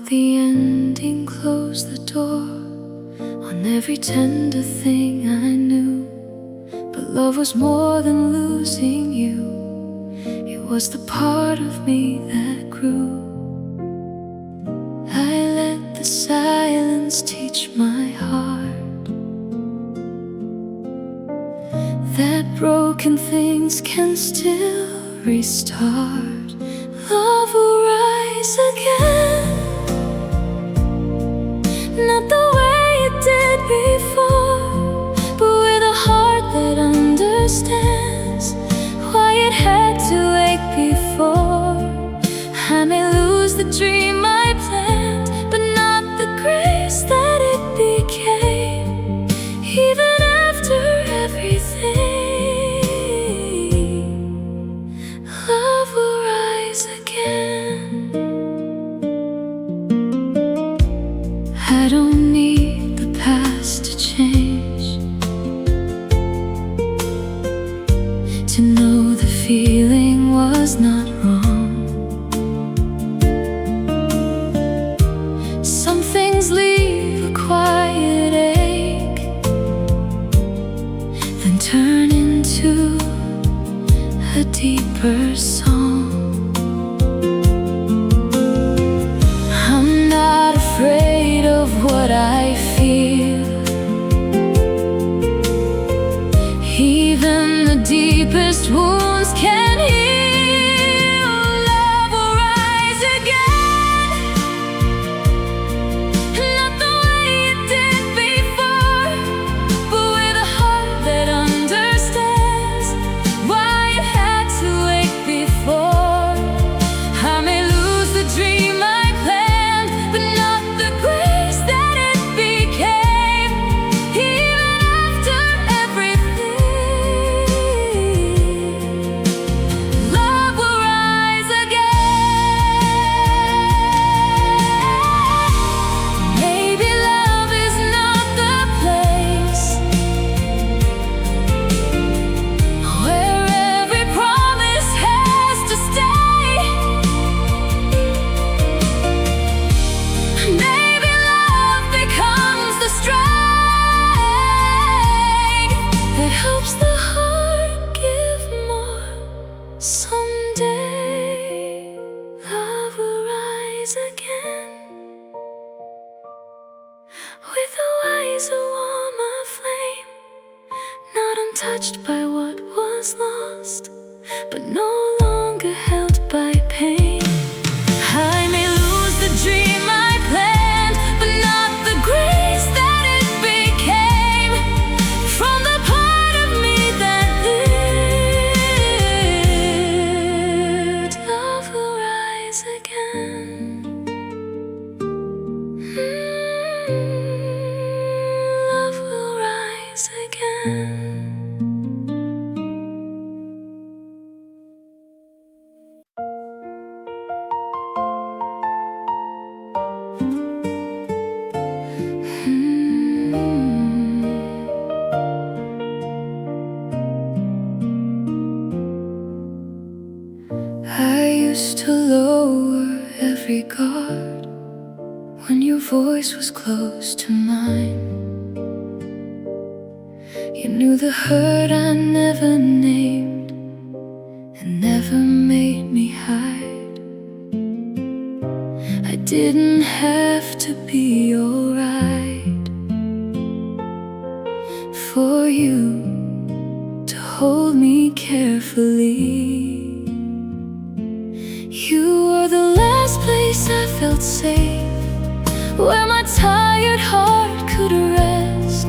the ending closed the door on every tender thing I knew. But love was more than losing you. It was the part of me that grew. I let the silence teach my heart that broken things can still restart. Love will rise again, not the way it did before, but with a heart that understands why it had to ache before. I may lose the dream I planned, but not the grace that it became. Even after everything, love will rise again. I don't need the past to change to know the feeling was not wrong. Some things leave a quiet ache, then turn into a deeper song. I'm not afraid of what I feel. Even the deepest wounds can heal. Love will rise again, not the way it did before, but with a heart that understands why it had to ache before. I may lose the dream I planned, but not the grace that it became. Even after everything, love will rise again. Maybe love is not the place where every promise has to stay. Maybe love becomes the strength that helps the heart give more. Someday, love will rise again, with a wiser, warmer flame, not untouched by what was lost, but no longer held by pain. I may lose the dream I planned, but not the grace that it became. From the part of me that lived, love will rise again. Love will rise again. I used to lower every guard when your voice was close to mine. You knew the hurt I never named and never made me hide. I didn't have to be alright for you to hold me carefully. You were the last place I felt safe, where my tired heart could rest,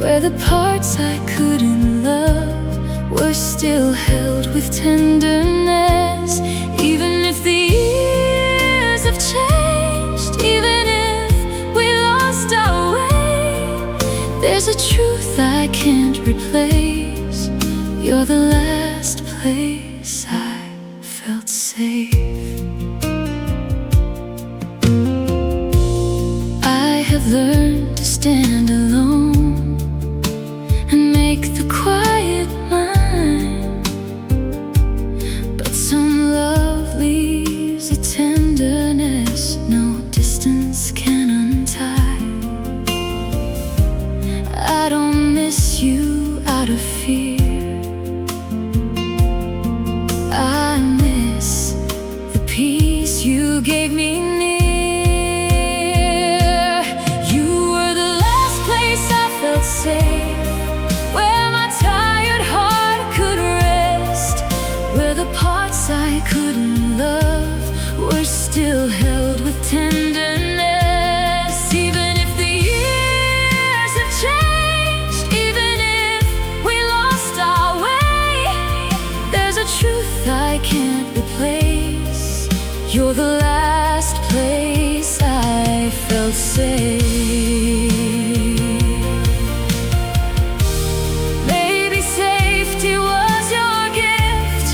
where the parts I couldn't love were still held with tenderness. Even if the years have changed, even if we lost our way, there's a truth I can't replace. You're the last place I felt safe. I have learned to stand alone and make the quiet mine, but some love leaves a tenderness no distance peace you gave me near. You were the last place I felt safe, where my tired heart could rest, where the parts I couldn't love were still held with tenderness. Even if the years have changed, even if we lost our way, there's a truth I can't replace. You're the last place I felt safe. Maybe safety was your gift,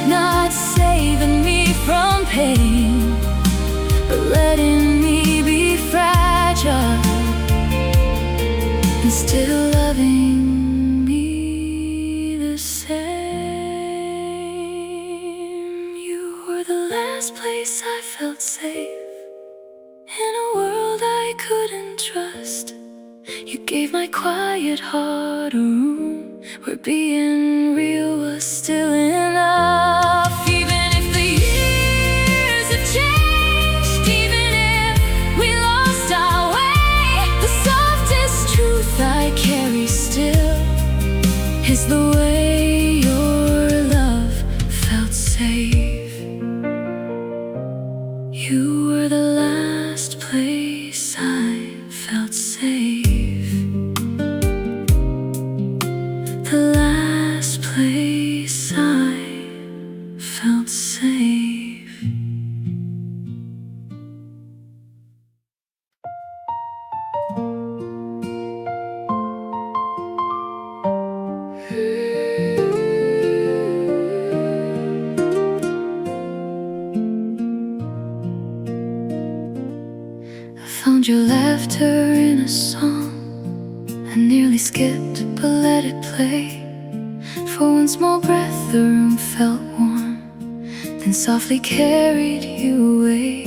not saving me from pain, but letting me be fragile and still loving me the same. You were the last place I felt safe, in a world I couldn't trust. You gave my quiet heart a room where being real was still enough. Even if the years have changed, even if we lost our way, the softest truth I carry still is the way your love felt safe. You were the last place I felt safe, the last place I felt safe. I found your laughter in a song. I nearly skipped, but let it play. For one small breath the room felt warm, then softly carried you away.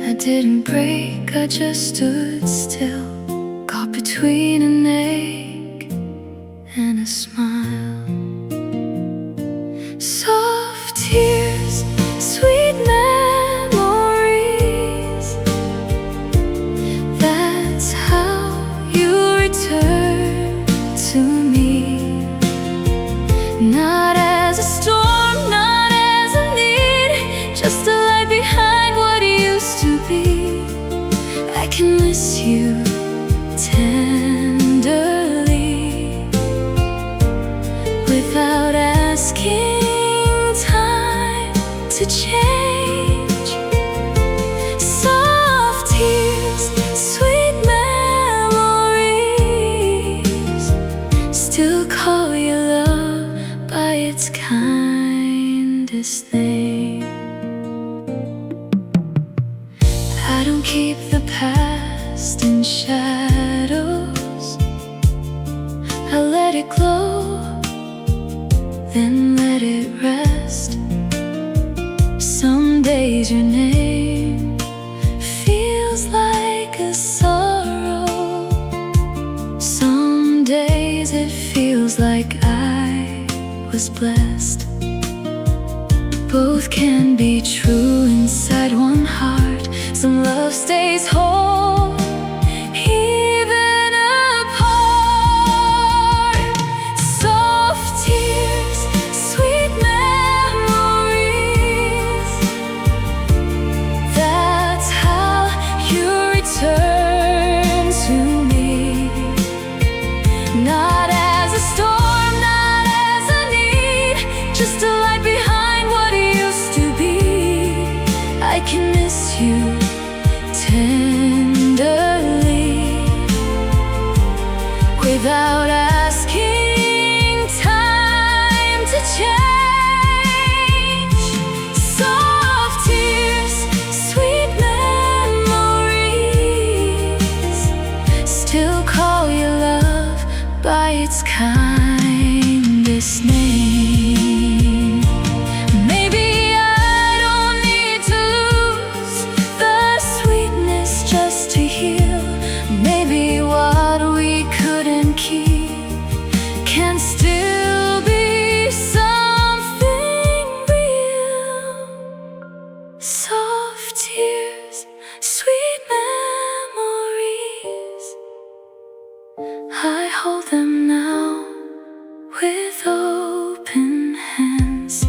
I didn't break, I just stood still, caught between an ache and a smile. Soft tears, sweet memories, that's how you return to me. Not as a storm, not as a need, just a light behind what used to be. I can miss you tenderly, without asking time to change. Soft tears, sweet memories, still call your love by its kindest name. I don't keep the past in shadows, I let it glow, then let it rest. Some days your name feels like a sorrow, some days it feels like I was blessed. Both can be true inside one heart. Some love stays whole, even apart. Soft tears, sweet memories, that's how you return to me. Not as a storm, not as a need, just a light behind what used to be. I can miss you tenderly, without asking time to change. Soft tears, sweet memories, still call your love by its kindest name. Maybe I don't need to lose the sweetness just to heal. Maybe what we couldn't keep Soft tears, sweet memories, I hold them now with open hands.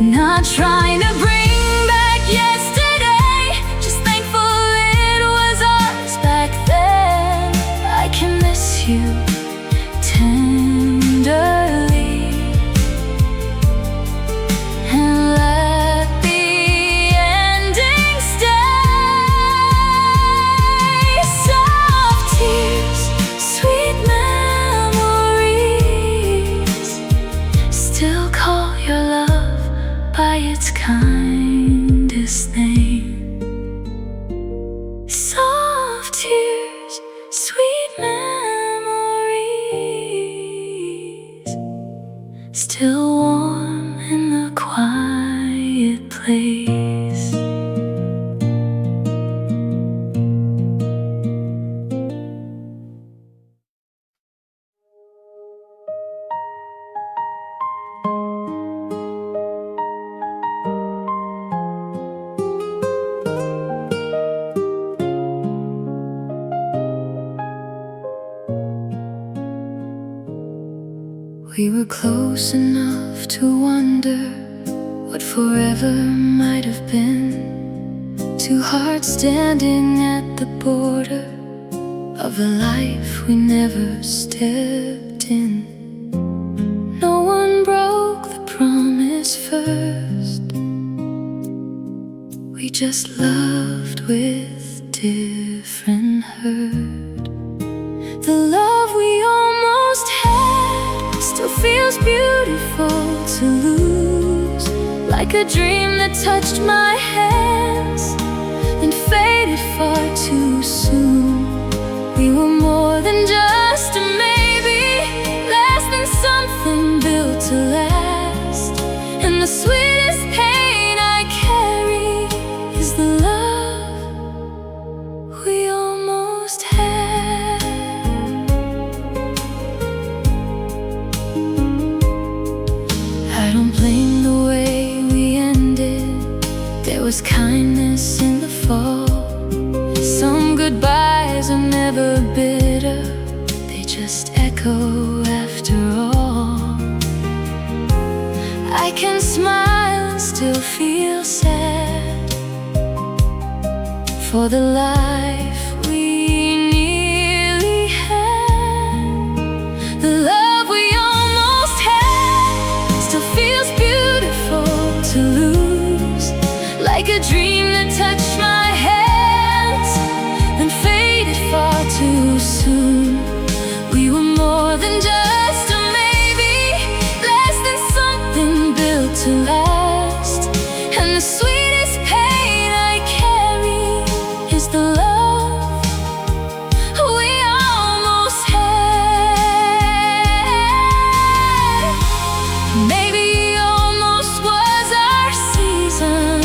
Not trying to bring back yesterday, just thankful it was ours back then. I can miss you tenderly and let the ending stay. Soft tears, sweet memories, still call your love by its kindest name. Soft tears, sweet memories, still warm in the quiet place. We were close enough to wonder what forever might have been. Two hearts standing at the border of a life we never stepped in. No one broke the promise first. We just loved with different hurt. The love we almost had still feels beautiful to lose, like a dream that touched my hands and faded far too soon. We were more than just a maybe, less than something built to last. And the sweetest pain I carry is the love we almost had. I don't blame the way we ended. There was kindness in the fall. Some goodbyes are never bitter, they just echo after all. I can smile and still feel sad for the life we nearly had. The love we almost had still feels beautiful to lose, like a dream that touched my hands and faded far too soon. We were more than just a maybe, less than something built to last. And the sweetest pain I carry is the love we almost had. Maybe almost was our season.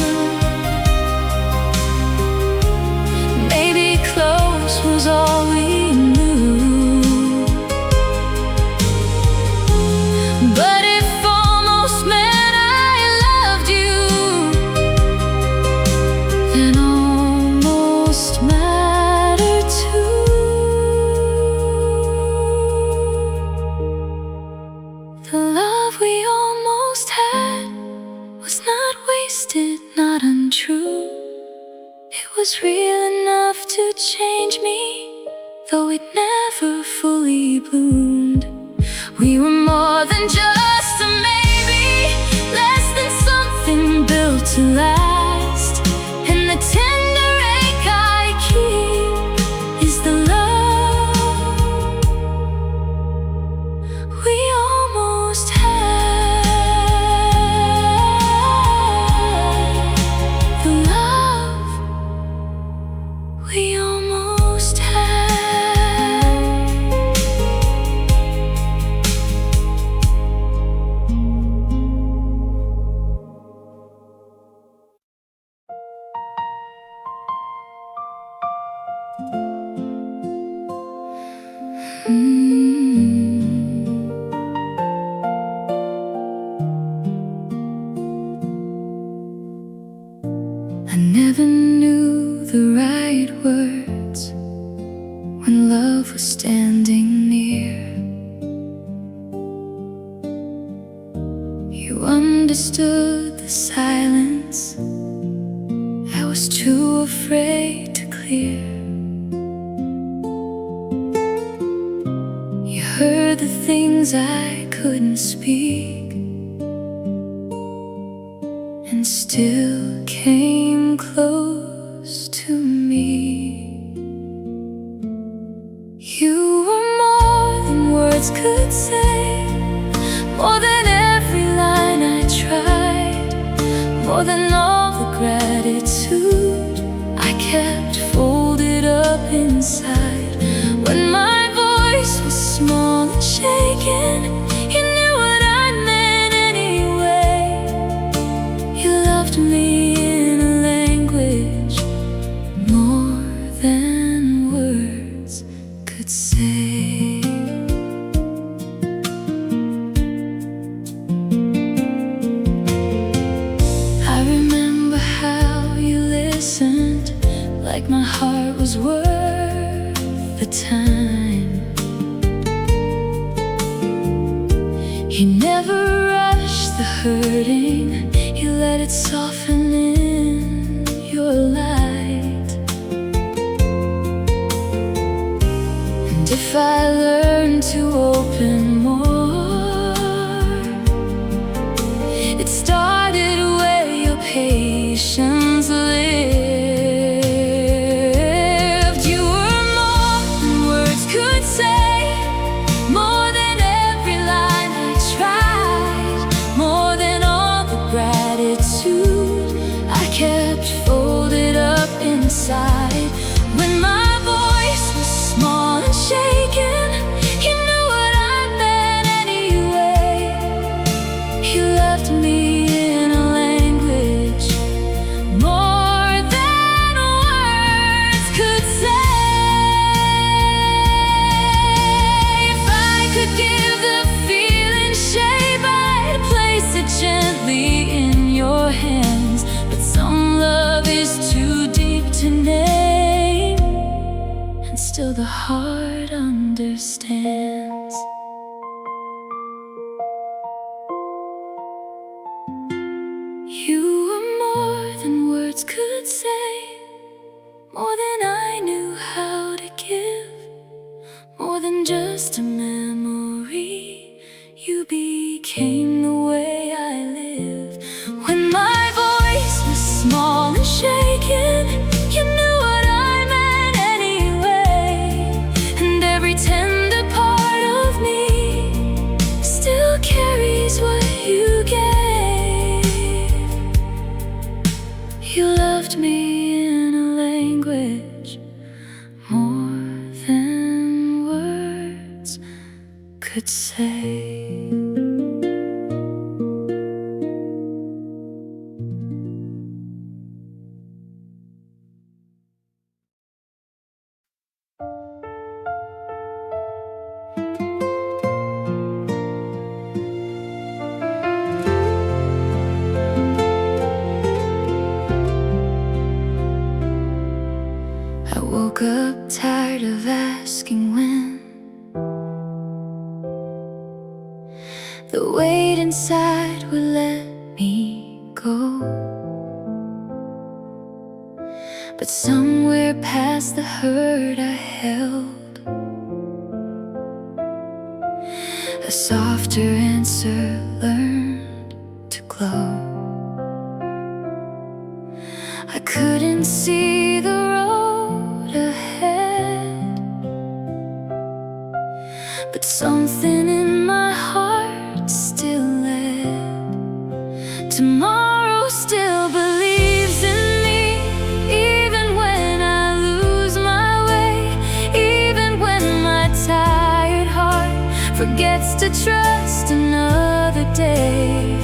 Maybe close was all we knew. But if almost meant I loved you, then almost mattered too. The love we almost had was not wasted, not untrue. It was real enough to change me, though it never fully bloomed. We were more than just a maybe, less than something built to last. And the tender ache I keep is the love we almost had. The love we almost had. never knew the right words when love was standing near. You understood the silence I was too afraid to clear. You heard the things I couldn't speak, and still came close to me. You were more than words could say, more than every line I tried, more than all the gratitude I kept folded up inside. When my voice was small and shaken, you knew what I meant anyway. You loved me in a language more than words could say. I remember how you listened, like my heart was worth the time. You never rushed the hurting, you let it soften in your light. And if I learned to open more, it started where your patience lived. You were more than words could say, more than every line I tried, more than all the gratitude I kept folded up inside. When my voice was small and shaken, you knew what I meant anyway. You loved me in a language more than words could say. If I could give the feeling shape, I'd place it gently in your hands. But some love is too deep to name, and still the heart understands. You were more than words could say, more than I knew how to give, more than just a memory. You became the way I live. When my voice was small and shaken, you knew what I meant anyway. And every tender part of me still carries what you gave. You loved me in a language more than words could say. I woke up tired of asking when. The weight inside would let me go, but somewhere past the hurt I held, a softer answer learned to glow. I couldn't see the road ahead, but something in my heart still led. Tomorrow still believes in me, even when I lose my way, even when my tired heart forgets to trust another day.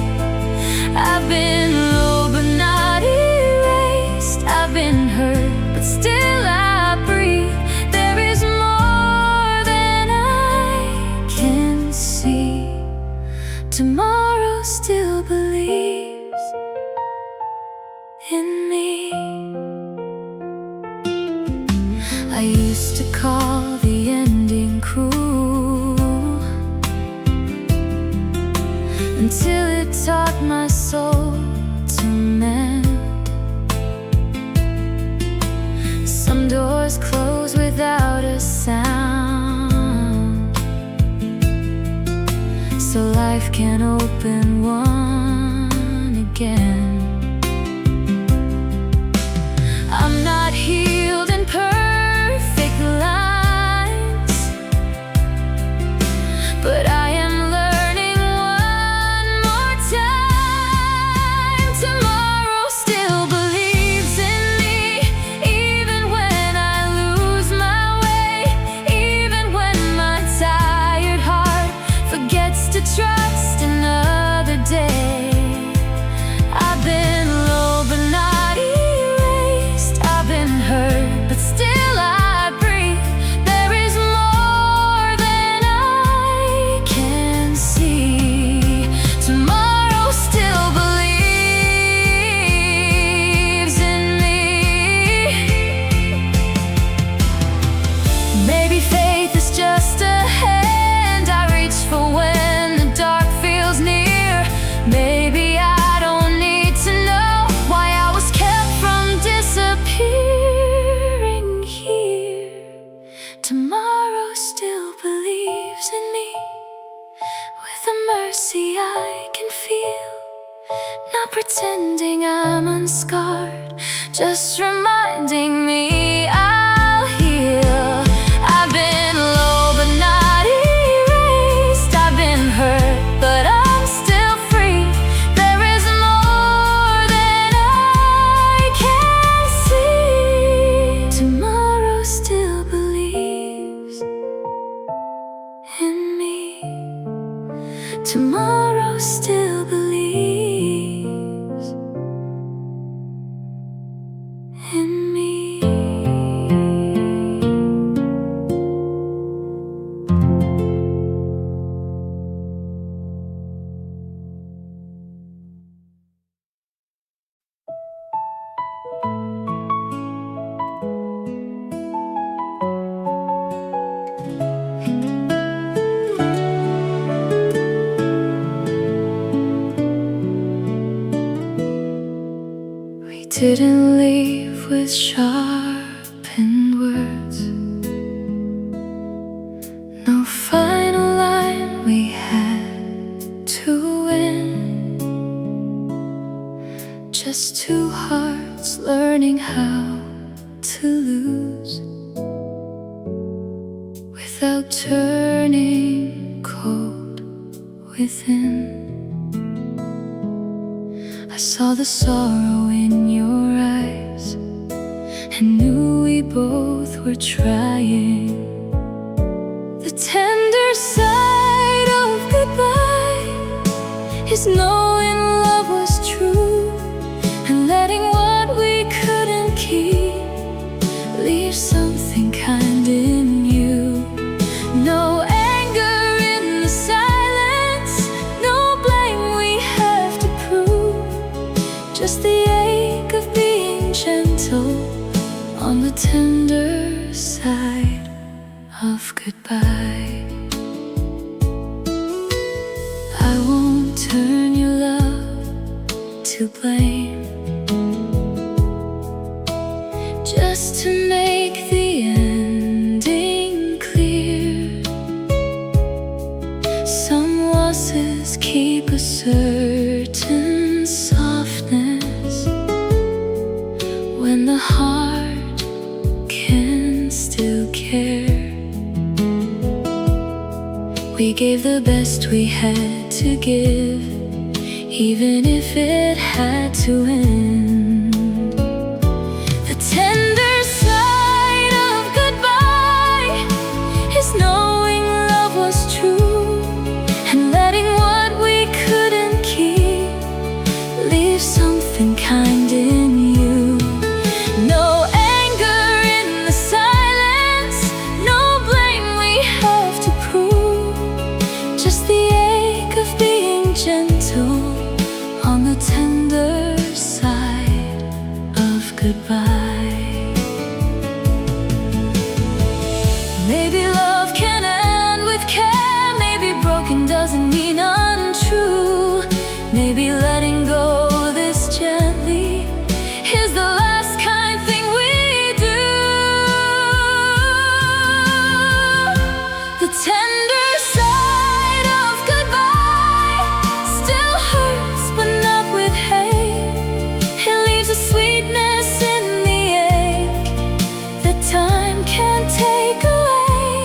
I've been low but not erased, I've been hurt but still I breathe. There is more than I can see. Tomorrow still believes in me. I used to call the ending cruel, until it taught my soul to mend. Some doors close without a sound, so life can open one again. I'm not healed in perfect lines, but I am learning one more time. Tomorrow still believes in me, even when I lose my way, even when my tired heart forgets to trust another day. I've been low but not erased, I've been hurt but still I breathe. There is more than I can see. Tomorrow still believes in me. Maybe faith is just a hand I reach for when the dark feels near. Maybe I don't need to know why I was kept from disappearing here. Tomorrow still believes in me, with a mercy I can feel. Not pretending I'm unscarred, just reminding me I'll heal. I've been low but not erased, I've been hurt but I'm still free. There is more than I can see. Tomorrow still believes in me. Tomorrow still believes in me. We didn't leave with sharpened words, no final line we had to win. Just two hearts learning how to lose without turning cold within. I saw the sorrow in your eyes and knew we both were trying. The tender side of goodbye is knowing love was true, and letting what we couldn't keep leave something kind in you. No anger in the silence, no blame we have to prove, just the ache of being gentle on the tender side of goodbye. I won't turn your love to blame, just to make the ending clear. Some losses keep a certain softness when the heart can still care. We gave the best we had to give, even if it had to end. The tender side of goodbye is knowing love was true, and letting what we couldn't keep leave something kind in you. No anger in the silence, no blame we have to prove, just the ache of being gentle on the tender side. goodbye. Maybe love can end with care. Maybe broken doesn't mean untrue. Maybe letting go this gently is the last kind thing we do. The tender side of goodbye still hurts, but not with hate. It leaves a sweetness in the ache that time can't take away.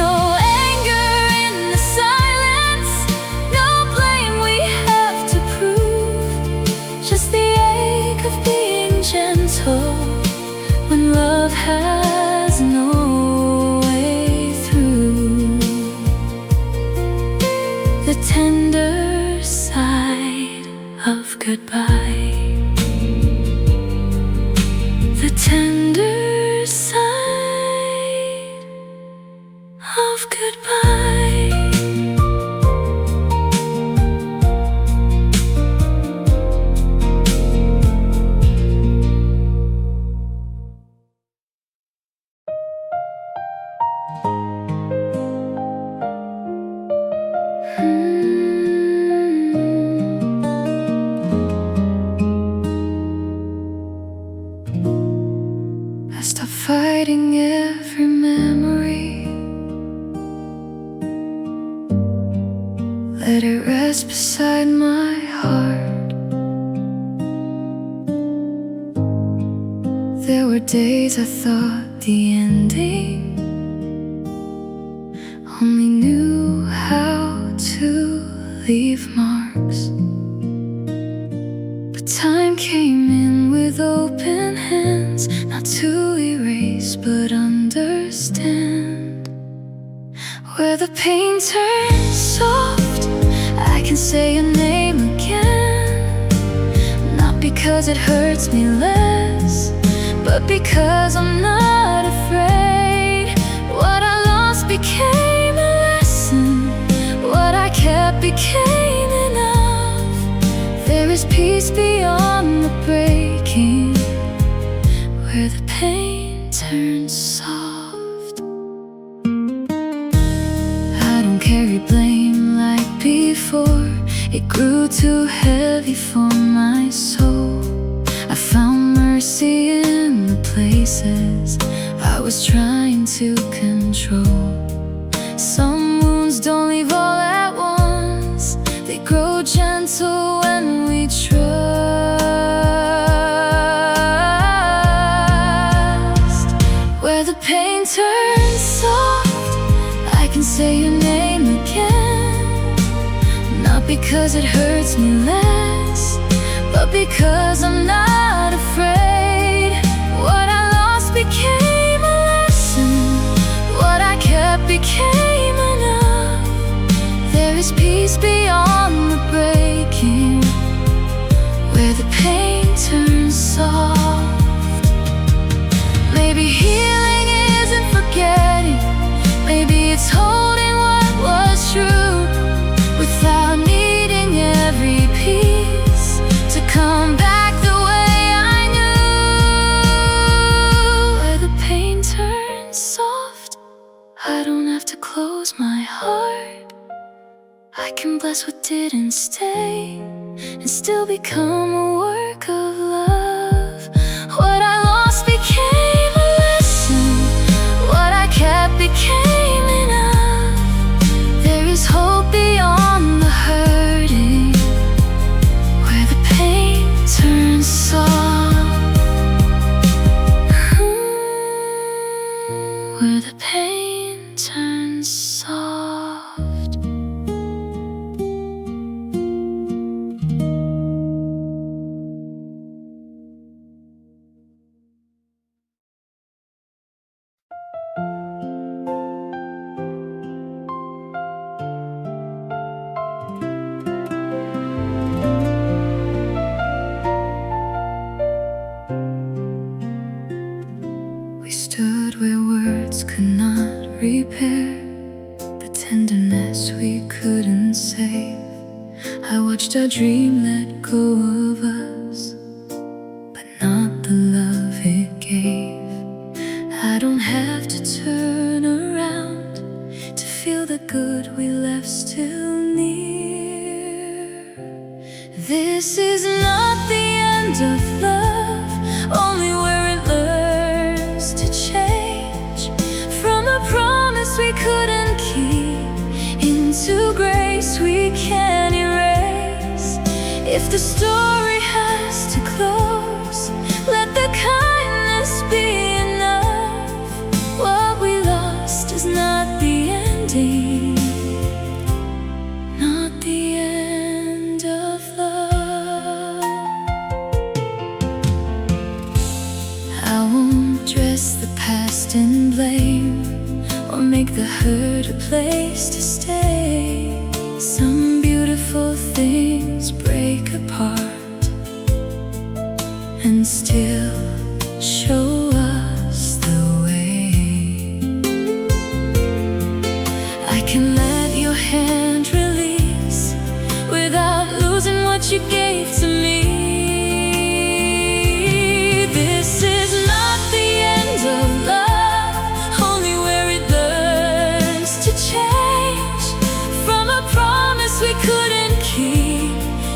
No anger in the silence, no blame we have to prove. Just the ache of being gentle when love has no way through. The tender side of goodbye. The tender side of goodbye. I stopped fighting every memory, let it rest beside my heart. There were days I thought the ending only knew how to leave marks. But time came in with open hands, not to erase but understand. Where the pain turns soft, I can say your name again. Not because it hurts me less, but because I'm not afraid. What I lost became a lesson, what I kept became enough. There is peace beyond the breaking, where the pain turns soft. I don't carry blame like before. It grew too heavy for my soul. I found mercy in the places I was trying to control. Some wounds don't leave all at once, they grow gentle when we trust. Where the pain turns soft, I can say your name again. Not because it hurts me less, but because I'm not afraid. What I lost became a lesson, what I kept became enough. There is peace beyond the breaking, where the pain turns soft. Maybe healing isn't forgetting, maybe it's holding what was true without needing every piece to come back the way I knew. Where the pain turns soft, I don't have to close my heart. I can bless what didn't stay and still become a work of love. What I lost became a lesson, what I kept became enough. There is hope beyond the hurting, where the pain turns soft. Where the pain turns soft. We stood where words could not repair the tenderness we couldn't save. I watched our dream let go of us, but not the If the story has to close, let the kindness be enough. What we lost is not the ending, not the end of love. I won't dress the past in blame or make the hurt a place to stay. Some beautiful things break apart and still show us the way. I can let your hand release without losing what you gave to me. This is not the end of love, only where it learns to change from a promise we couldn't keep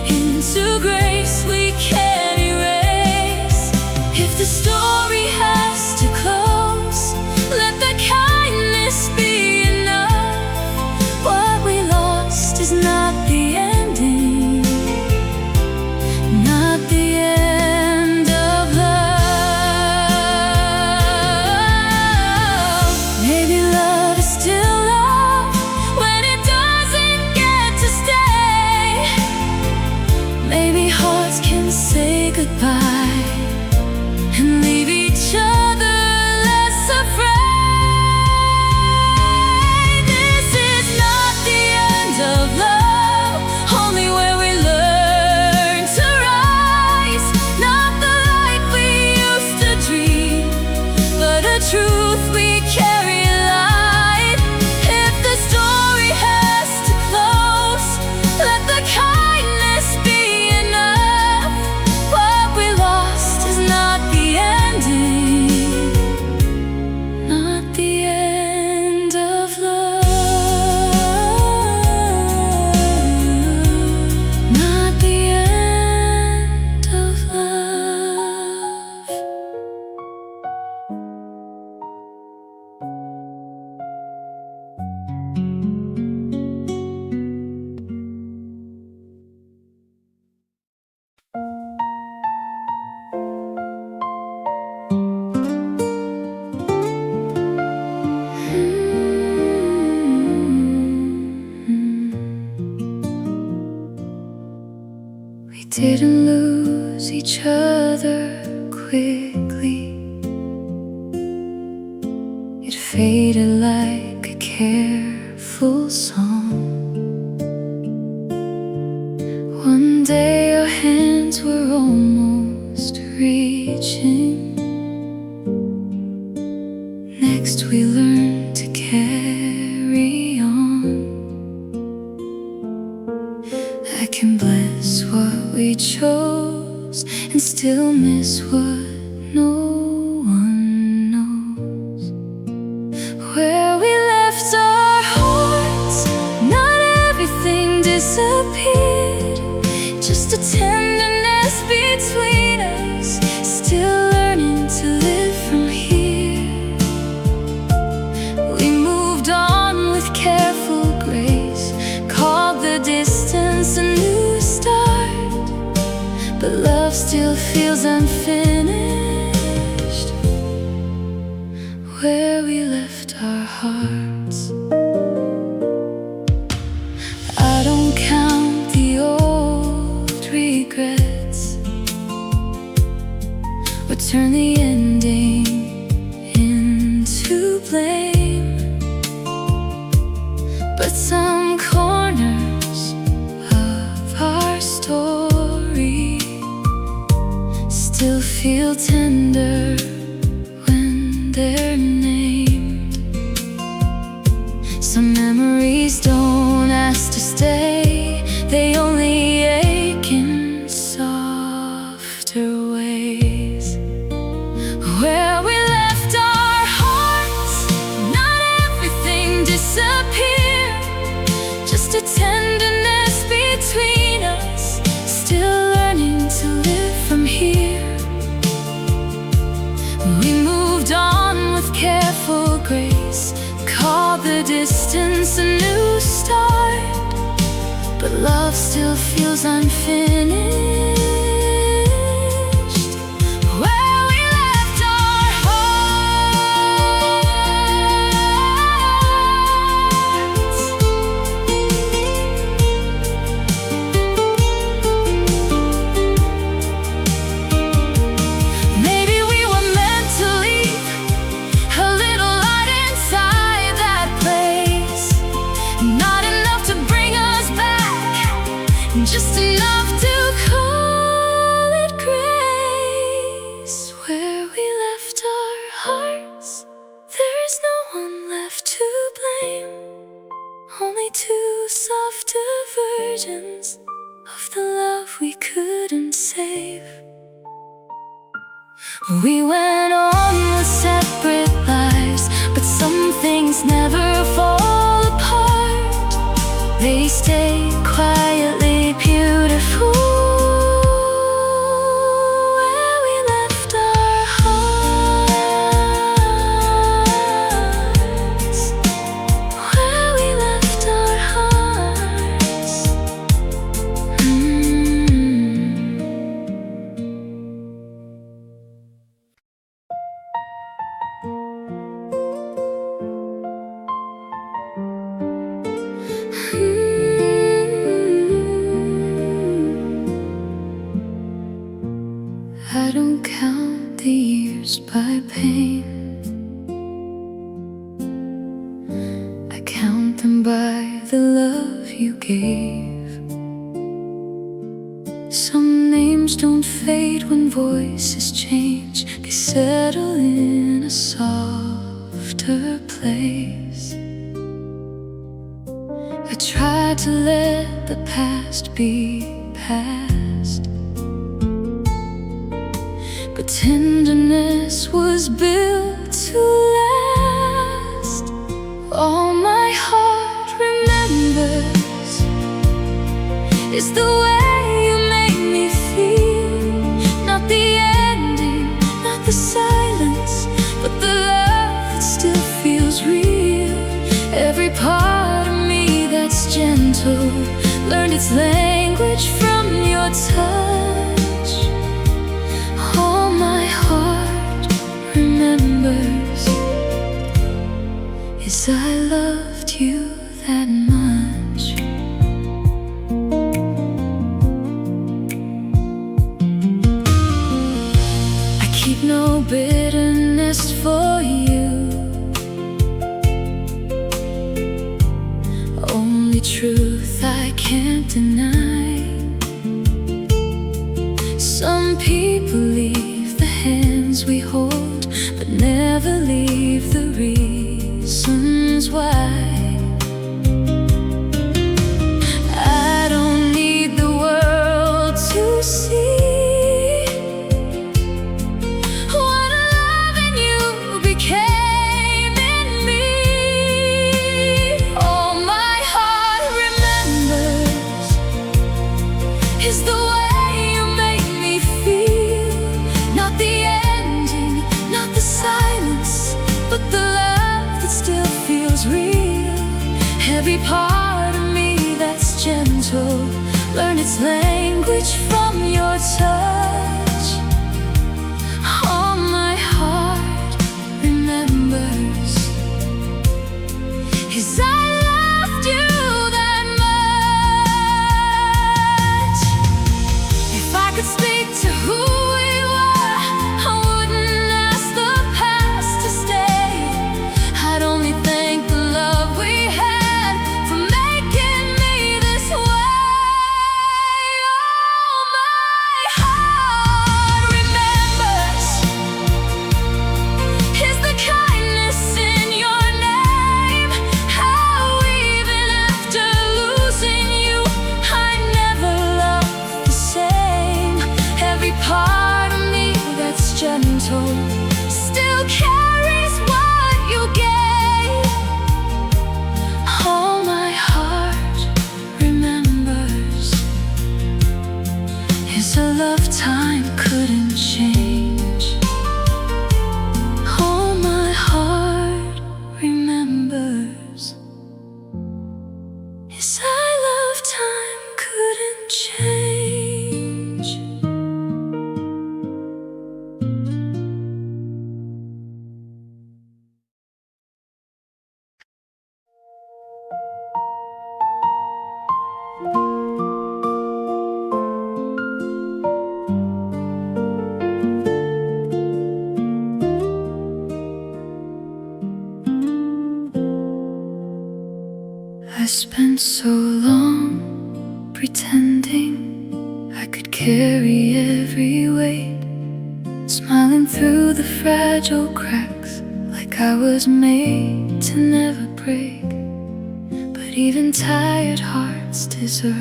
into grace we can't erase. If the story has to close, let the kindness be enough. What we lost is not the ending, not the end of love. Maybe love is still love when it doesn't get to stay. Maybe hearts can say goodbye and leave each other less afraid. This is not the end of love, only where we learn to rise. Not the light we used to dream, but a truth we carry alive. If the story has to close, let the kindness be enough. What we lost is not the ending, not the end of love, not the end of love. We didn't lose each other quickly. It faded like a careful song. One day our hands were almost reaching. Next we learned to carry on. I can bless what we chose and still miss what no one knows. Where we left our hearts, not everything disappeared, just a tenderness between us, still learning to live from here. We moved on with careful grace, called the distance a new start, but love still feels unfinished where we left our hearts. I don't count the old regrets or turn the ending into blame, but some corners of our story still feel tender when they're named. Some memories don't ask to stay, they only ache in softer ways. Where we left our hearts, not everything disappeared, just a tenderness between us, still learning to live from here. We moved on with careful grace, called the distance a new start, but love still feels unfinished. Where we left our hearts. Maybe we were meant to leave a little light inside that place, not enough to bring us back, just enough to call it grace. Where we left our hearts, there is no one left to blame, only two softer versions of the love we couldn't save. We went on with separate lives, but some things never fall apart. They stay quietly beautiful. Where we left our hearts. Where we left our hearts. I don't count the years by pain, I count them by the love you gave. Some names don't fade when voices change, they settle in a softer place. I try to let the past be past, but tenderness was built to last. All my heart remembers is the way you made me feel. Not the ending, not the silence, but the love that still feels real. Every part of me that's gentle learned its language from your touch. All my heart remembers is I loved you that much. I keep no bitterness for you, only truth I can't deny. Some people leave the hands we hold, but never leave the reasons why. I don't need the world to see what loving you became in me. All my heart remembers is the way you make me feel. Not the ending, not the silence, but the love that still feels real. Every part of me that's gentle learned its language from your touch. All my heart remembers is I loved you that much. If I could speak to who we were, I wouldn't ask the past to stay. I'd only thank the love we had for making me this way. All my heart remembers is the kindness in your name. How even after losing you, I never loved the same. Every part of me that's gentle still carries what you gave. All my heart remembers is a love time couldn't change. All my heart remembers is I love time spent so long pretending I could carry every weight, smiling through the fragile cracks like I was made to never break. But even tired hearts deserve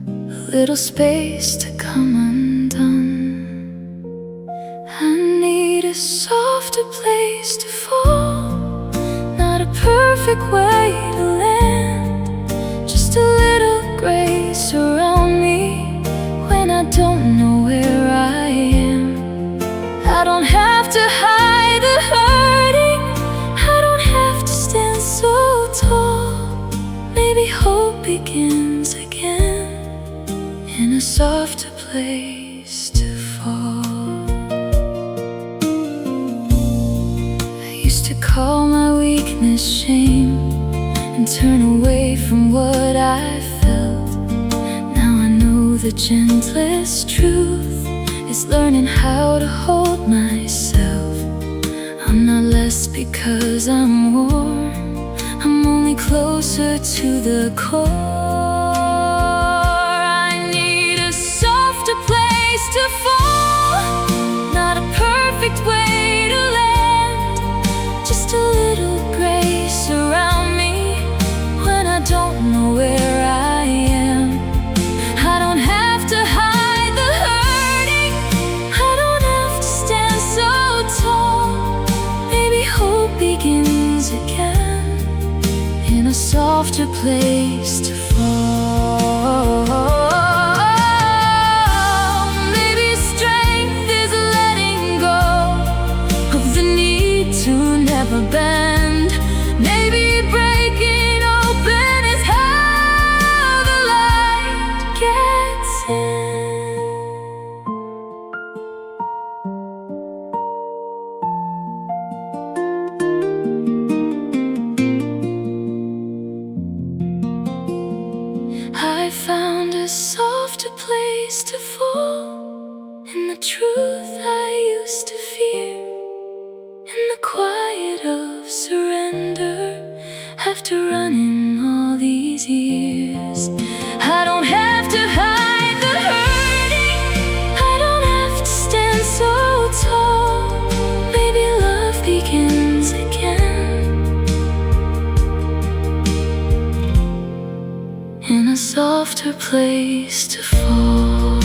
a little space to come undone. I need a softer place to fall, not a perfect way to land, just a little grace around me when I don't know where I am. I don't have to hide the hurting, I don't have to stand so tall. Maybe hope begins again in a softer place to fall. I used to call my weakness shame and turn away from what I felt. Now I know the gentlest truth is learning how to hold myself. I'm not less because I'm warm, I'm only closer to the core. I need a softer place to fall, not a perfect way to land, just a little grace around me when I don't know where I am. I don't have to hide the hurting, I don't have to stand so tall. Maybe hope begins again in a softer place to fall. Maybe strength is letting go of the need to never bend. Maybe breaking open is how the light gets in. I found a softer place to fall in the truth I used to fear, in the quiet of surrender after running all these years. I don't have to hide the hurting, I don't have to stand so tall. Maybe love begins again in a softer place to fall,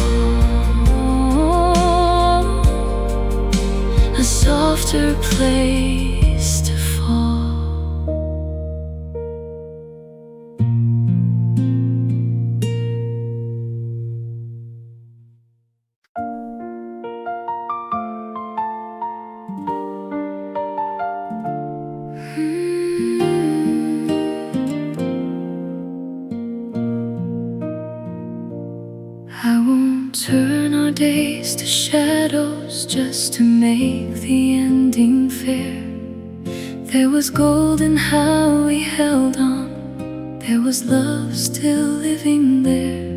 a softer place to fall. I won't turn our days to shadows just to make the ending fair. There was gold in how we held on, there was love still living there.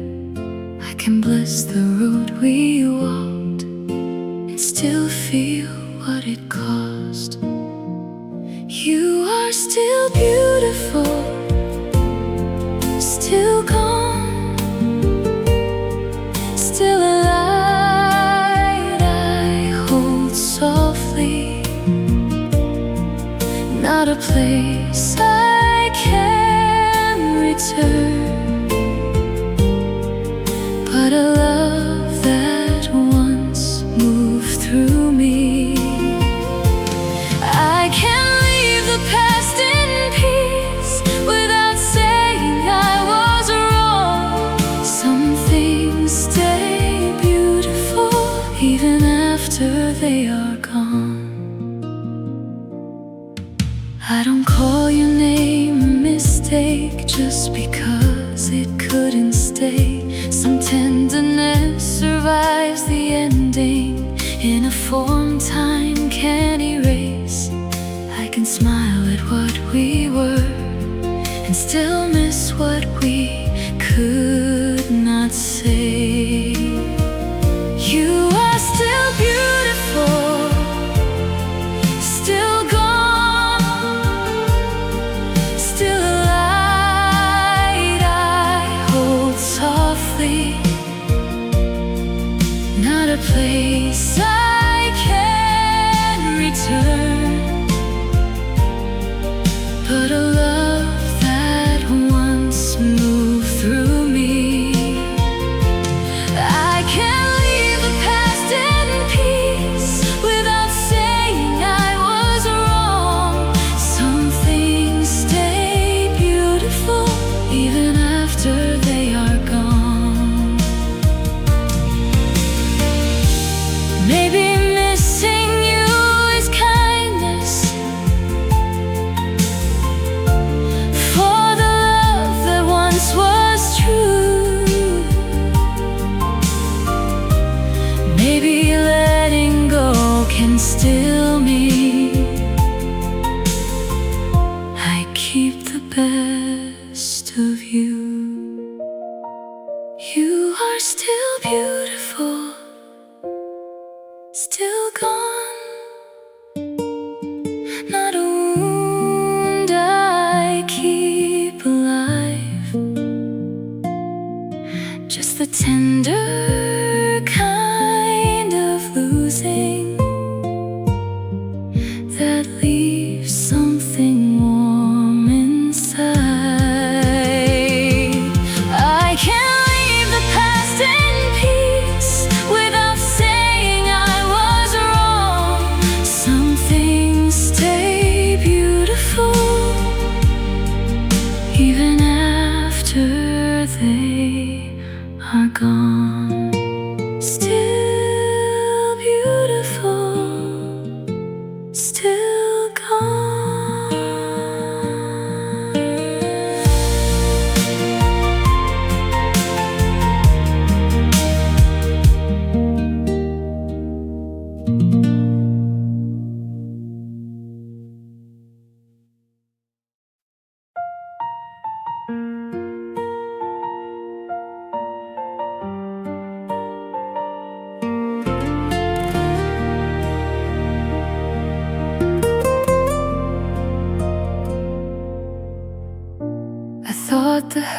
I can bless the road we walked and still feel what it cost. You are still beautiful, still gone, still a light I hold softly, not a place I can return, but a love that once moved through me. I can leave the past in peace without saying I was wrong. Some things stay beautiful even after they are gone. I don't call your name a mistake just because it couldn't stay. Some tenderness survives the ending in a form time can't erase. I can smile at what we were and still miss what we could not say. You are still beautiful, still gone, still alive.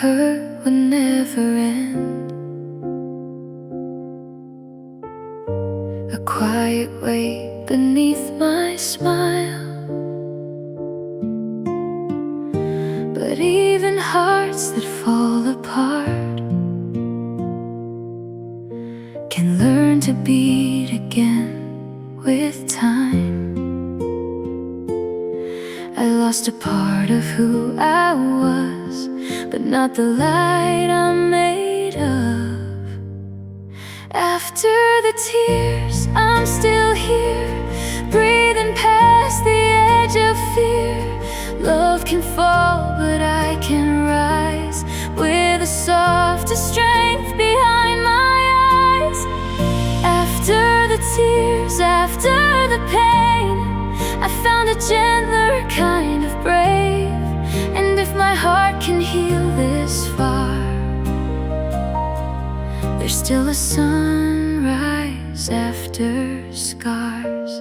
hurt would never end. A quiet weight beneath my smile. But even hearts that fall apart can learn to beat again with time. I lost a part of who I was, but not the light I'm made of. After the tears, I'm still here, breathing past the edge of fear. Love can fall, but I can rise with a softer strength behind my eyes. After the tears, after the pain, I found a gentler kind of brave. And if my heart can heal this far, there's still a sunrise after scars.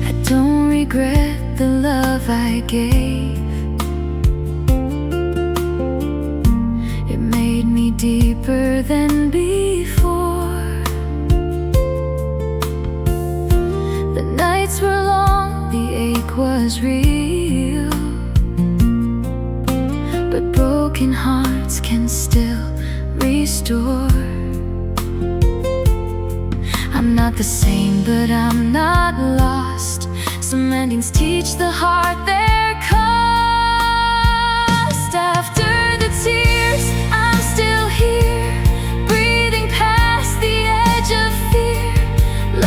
I don't regret the love I gave. It made me deeper than before. The nights were long, the ache was real, but broken hearts can still restore. I'm not the same, but I'm not lost. Some endings teach the heart their cost. After the tears, I'm still here, breathing past the edge of fear.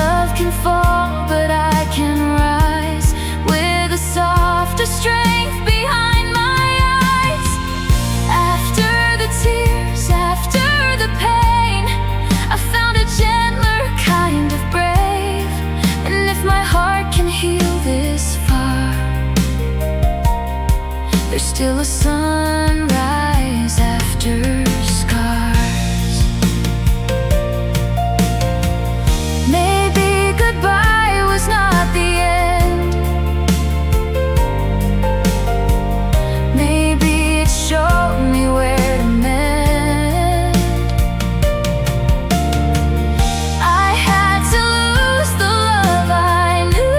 Love can fall, but I can rise with a softer strength behind my eyes. After the tears, after the pain, I found a gentler kind of brave. And if my heart can heal this far, there's still a sunrise after scars. Maybe goodbye was not the end. Maybe it showed me where to mend. I had to lose the love I knew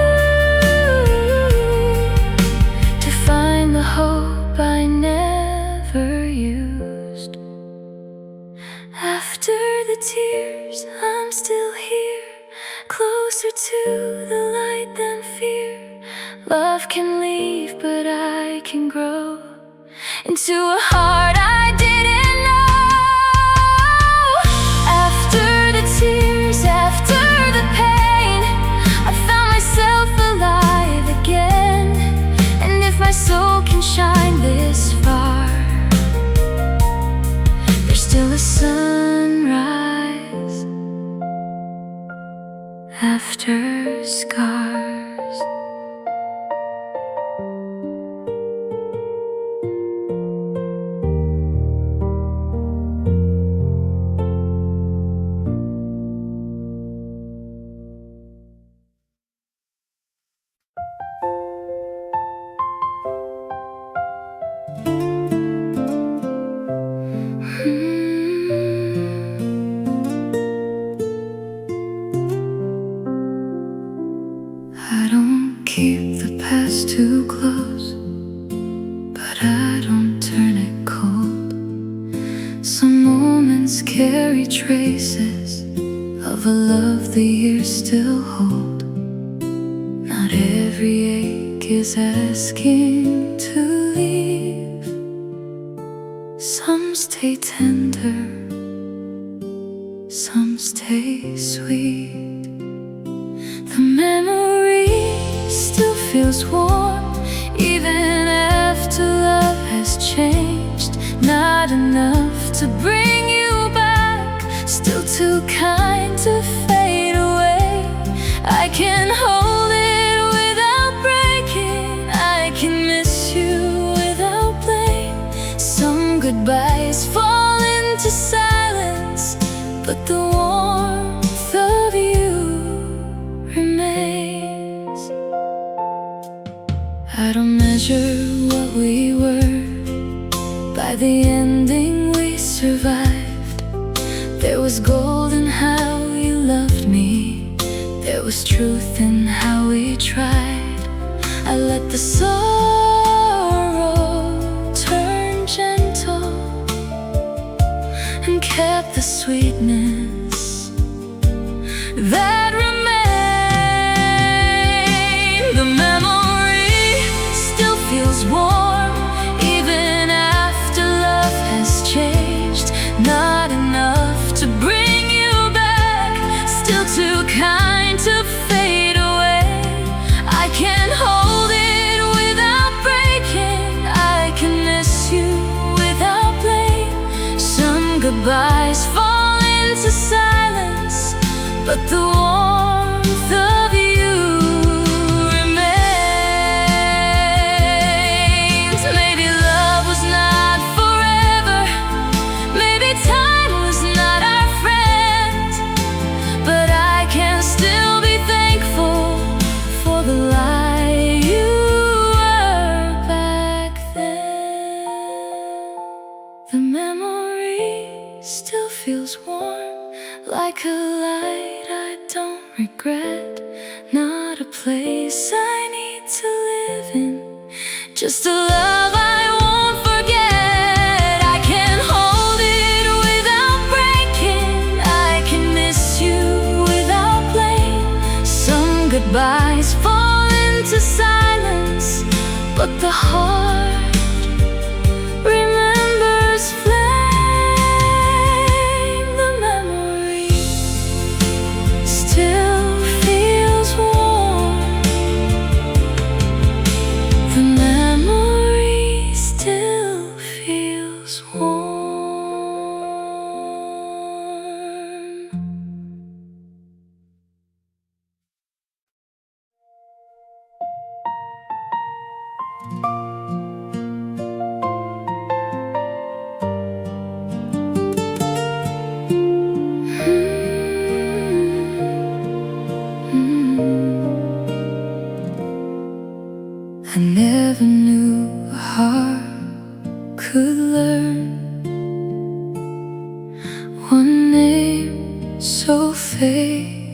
to find the hope I never used. After the tears, I'm still here, closer to the light than fear. Love can leave, but I can grow into a heart I didn't know. After the tears, after the pain, I found myself alive again. And if my soul can shine this far, there's still a sunrise after scars. I don't keep the past too close, but I don't turn it cold. Some moments carry traces of a love the years still hold. Not every ache is asking to leave. Some stay tender, some stay sweet. The memory still feels warm, even after love has changed. Not enough to bring you back, still too kind to fade away. I can hold it without breaking, I can miss you without blame. Some goodbyes fall into silence, but the warmth of you remains. I don't measure what we By the ending we survived. There was gold in how you loved me. There was truth in how we tried. I let the sorrow turn gentle and kept the sweetness that remained. The memory still feels warm, even after love has changed. Not enough to bring you back, still too kind to fade away. I can hold it without breaking, I can miss you without blame. Some goodbyes fall into silence, but the warmth of you remains. Maybe love was not forever, maybe time was not our friend, but I can still be thankful for the lie you were back then. The memory still feels warm, like a light I don't regret. Not a place I need to live in, just a love I won't forget. I can hold it without breaking, I can miss you without blame. Some goodbyes fall into silence, but the heart remembers flame. The memory still feels warm. The memory still feels warm. I never knew a heart could learn one name so faithfully,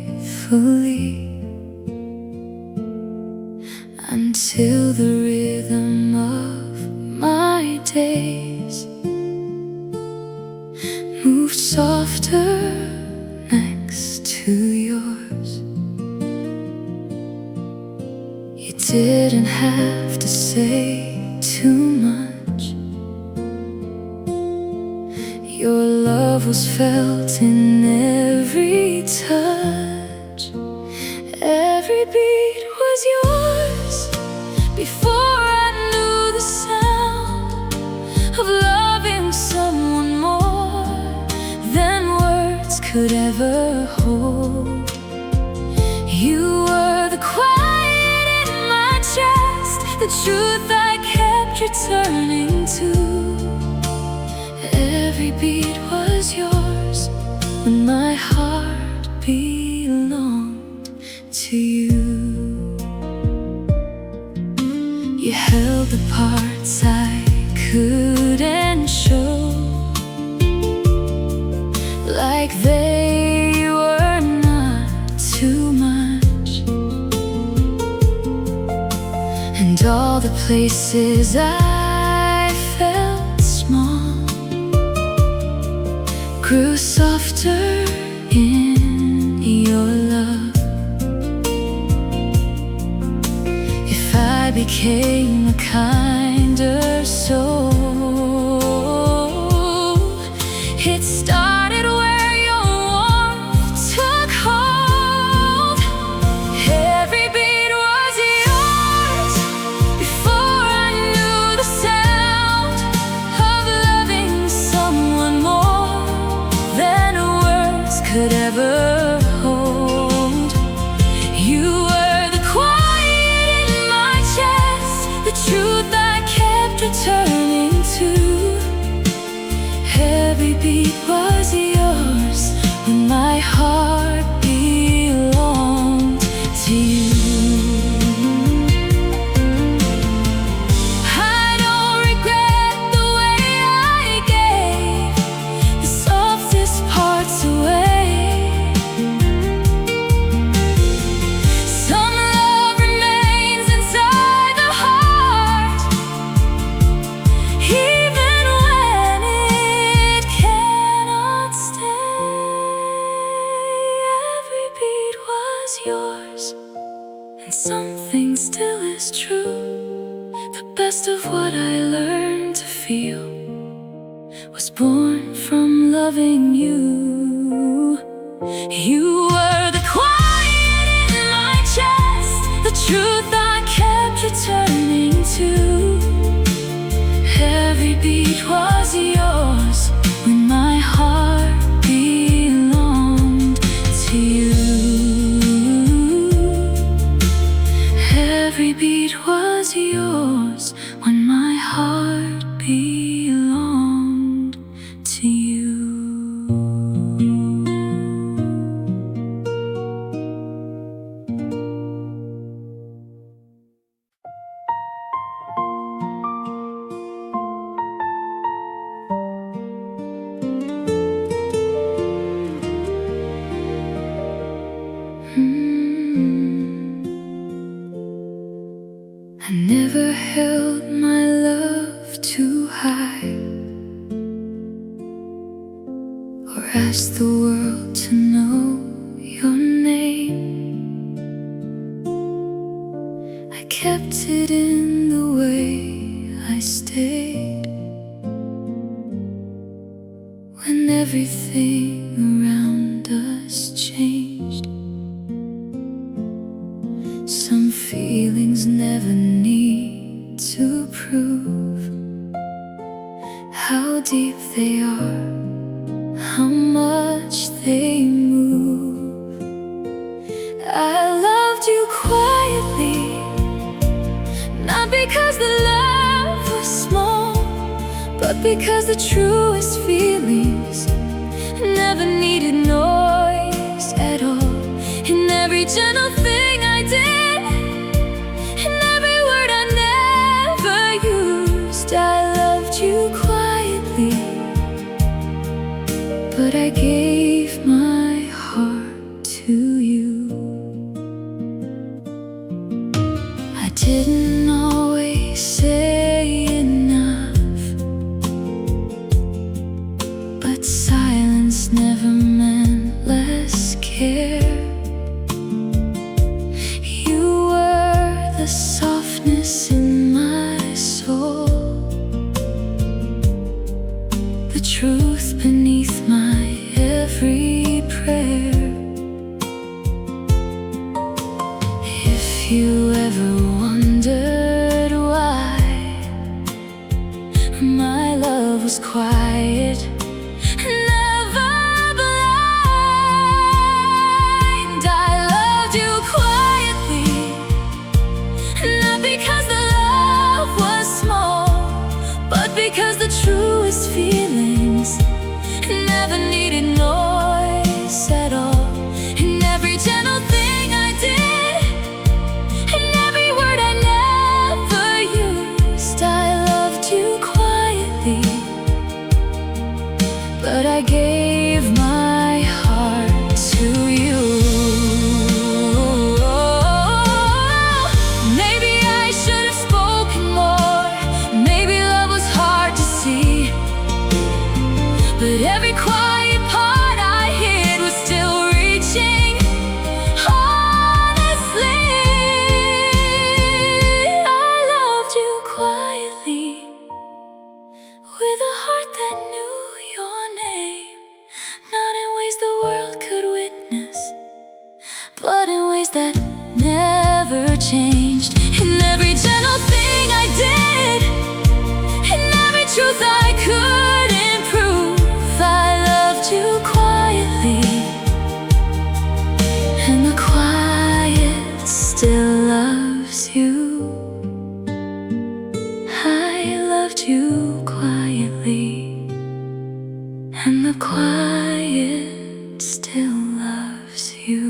until the rhythm of my days moved softer next to yours. You didn't have to say too much. Your love was felt in every touch. Every beat was yours before I knew the sound of loving someone more than words could ever hold. You were the quiet in my chest, the truth I kept returning to. Every beat was yours when my heart belonged to you. You held the parts I couldn't show, like they were not too much. And all the places I felt small grew softer in your love. If I became a kinder soul, it started where your warmth took hold. Every beat was yours before I knew the sound of loving someone more than words could ever hold. You were the quiet in my chest, the truth I kept returning was yours, and something still is true. The best of what I learned to feel was born from loving you. You were the quiet in my chest, the truth I kept returning to. Every beat was yours when my heart belonged to you. Every beat was yours when my heart belonged to you. I never held my love too high, or asked the world to know your name. I kept it in the way I stayed when everything around us changed. Some feelings never need to prove how deep they are, how much they move. I loved you quietly, not because the love was small, but because the truest feelings never needed noise at all. In every gentle thing I did, in every word I never used, I loved you quietly, but I gave my heart to you. I didn't always say enough, but silence never meant less care. You were the softness in my soul, the truth beneath my every prayer. If you ever wondered why my love was quiet, never blind, I loved you quietly, not because the love was small, but because the truest feelings never needed noise at all. In every gentle thing I did, in every word I never used, I loved you quietly, but I gave my heart to you. Maybe I should have spoken more, maybe love was hard to see, but every quiet part I hid was still reaching. Honestly, I loved you quietly, with a heart that knew your name, not in ways the world could witness, but in ways that never changed. In every gentle thing I did, in every truth I could improve, I loved you quietly, and the quiet still loves you. I loved you quietly, and the quiet still loves you.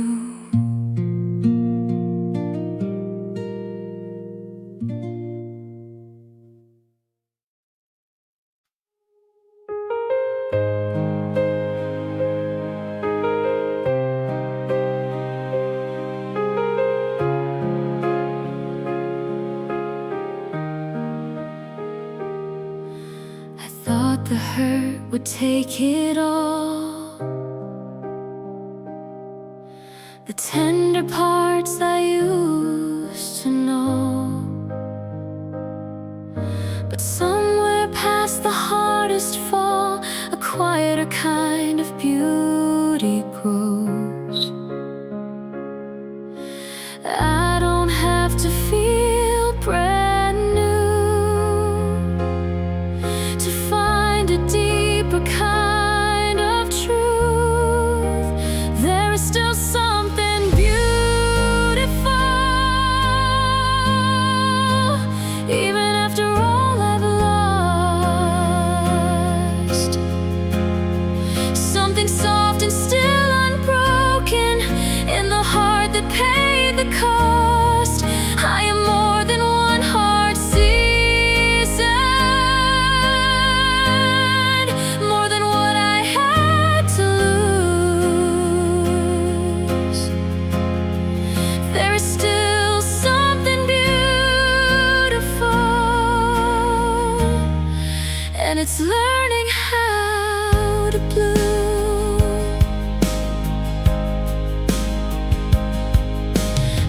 I thought the hurt would take it all, the tender parts I used to know. But somewhere past the hardest fall, a quieter kind of beauty grows. I don't have to feel brand new to find a deeper kind of truth. There is still something beautiful, even after all I've lost. Something soft and still unbroken in the heart that paid the cost. I am more than one heart seasoned, more than what I had to lose. There is still something beautiful, and it's learning how to bloom.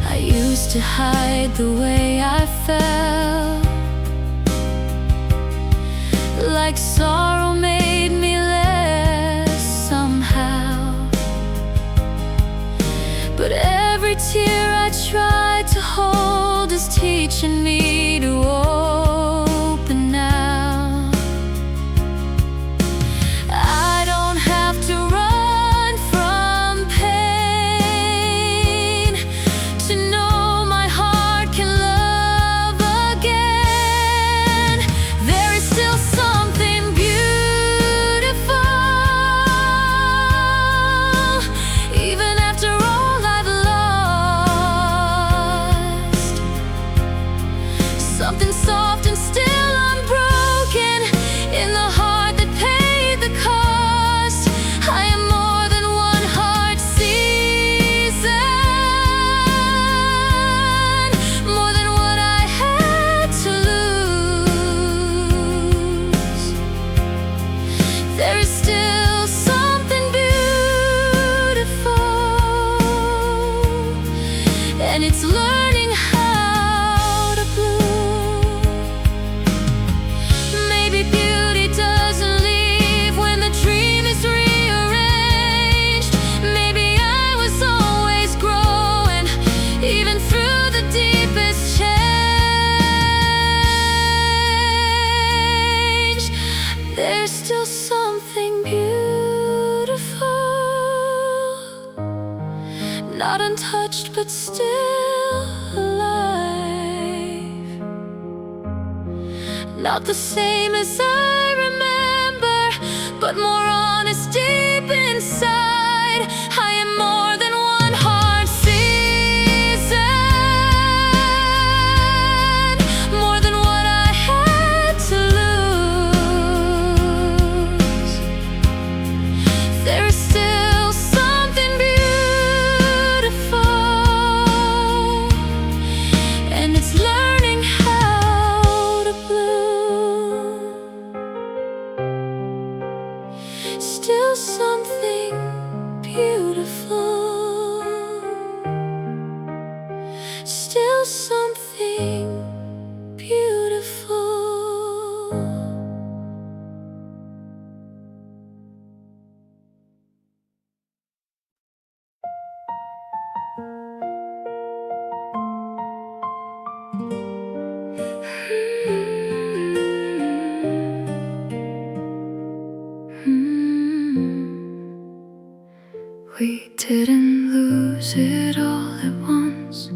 I used to hide the way I felt, like sorrow made me less somehow. But every tear I tried to hold is teaching me to open now. I don't have to run from pain to know my heart can love again. There is still something beautiful, even after all I've lost. Something soft and still unbroken in the heart that paid the cost. I am more than one heart seasoned, more than what I had to lose. There is still something beautiful, and it's learning how to bloom. Maybe beauty doesn't leave when the dream is rearranged. Maybe I was always growing, even through the deepest change. There's still something beautiful, not untouched but still alive. Not the same as I remember, but more honest deep inside. I am more than one heart seasoned, more than what I had to lose. There is still something beautiful, and it's learning how to bloom. Still something beautiful, still something beautiful. We didn't lose it all at once.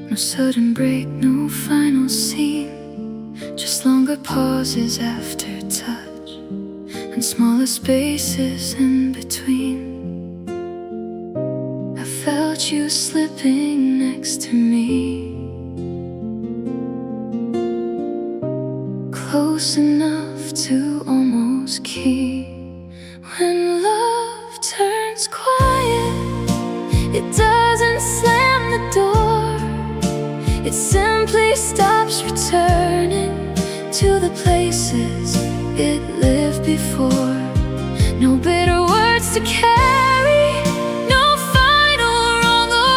No sudden break, no final scene. Just longer pauses after touch, and smaller spaces in between. I felt you slipping next to me, close enough to almost keep. When love turns quiet, it doesn't slam the door. It simply stops returning to the places it lived before. No bitter words to carry, no final wrong or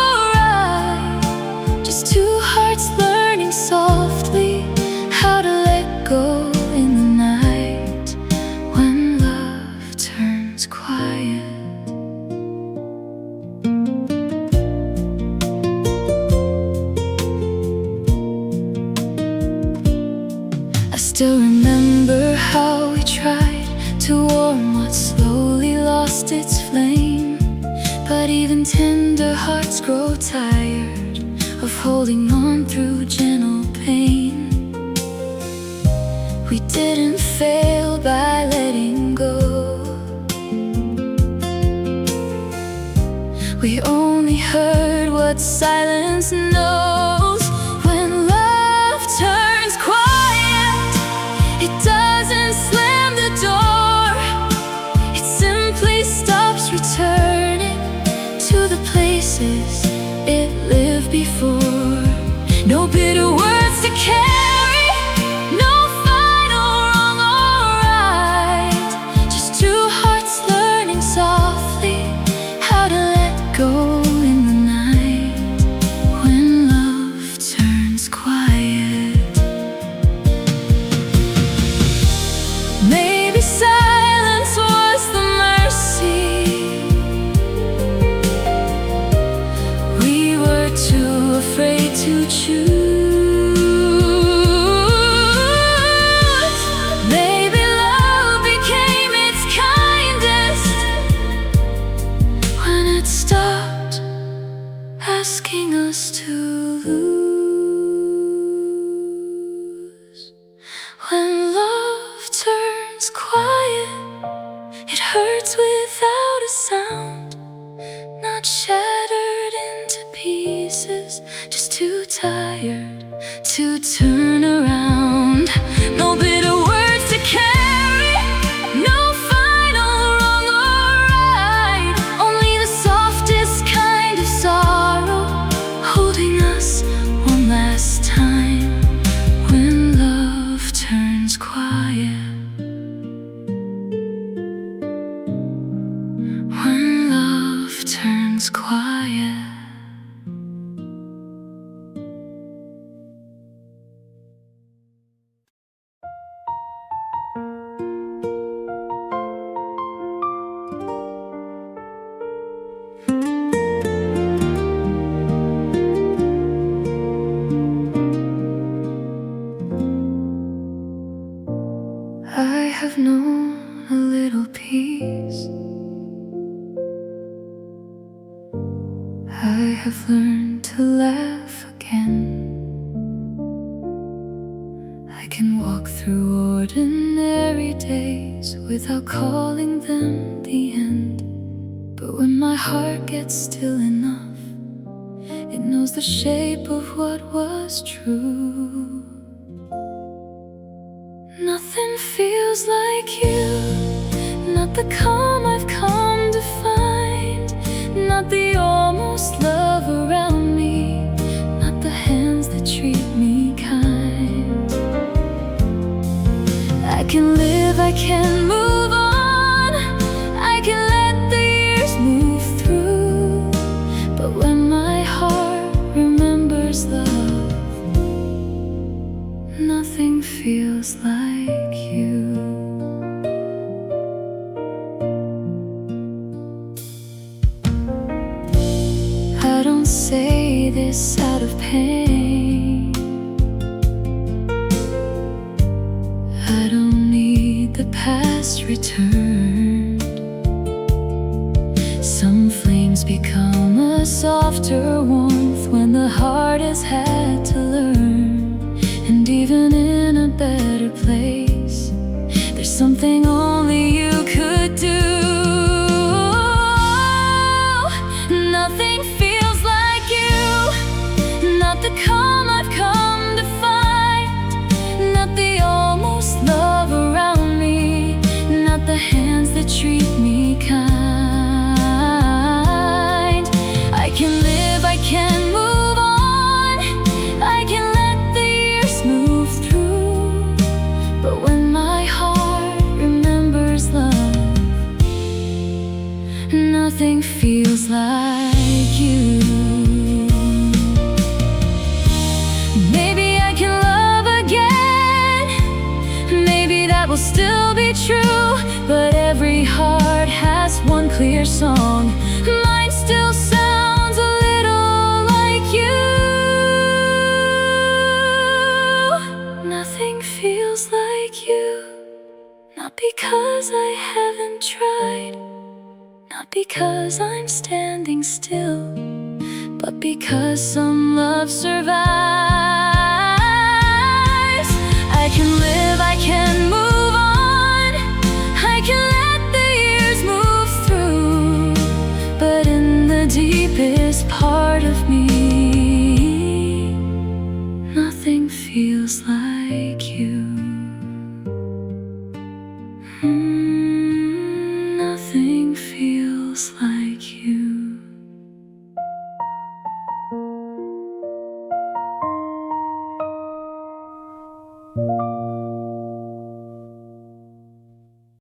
still remember how we tried to warm what slowly lost its flame. But even tender hearts grow tired of holding on through gentle pain. We didn't fail by letting go. We only heard what silence knows. When love turns quiet, it doesn't slam the door. It simply stops returning to the places it lived before. No bitter words to carry, no final wrong or right. Just two hearts learning softly how to let go in the night. When love turns quiet, maybe silence was the mercy we were too afraid to choose. Maybe love became its kindest when it stopped asking us to lose. When love turns quiet, it hurts without a sound, not shattered into pieces, just too tired to turn around. No bitter words to carry, no final wrong or right. Only the softest kind of sorrow holding us one last time. When love turns quiet, when love turns quiet. I have known a little peace. I have learned to laugh again. I can walk through ordinary days without calling them the end. But when my heart gets still enough, it knows the shape of what was true. Nothing feels like you, not the calm I've come to find, not the almost love around me, not the hands that treat me kind. I can live, I can move on, I can let the years move through. But when my heart remembers love, nothing feels like you. I don't say this out of pain. I don't need the past returned. Some flames become a softer warmth when the heart has had to learn. And even in a better place, there's something only you could do. Nothing feels like you, not the calm I've come to find, not the almost love around me, not the hands that treat me kind. I can live, I can move on, I can let the years move through. But when my heart remembers love, nothing feels like you. Maybe I can love again, maybe that will still be true. But every heart has one clear song, mine still sounds a little like you. Nothing feels like because I haven't tried, not because I'm standing still, but because some love survives.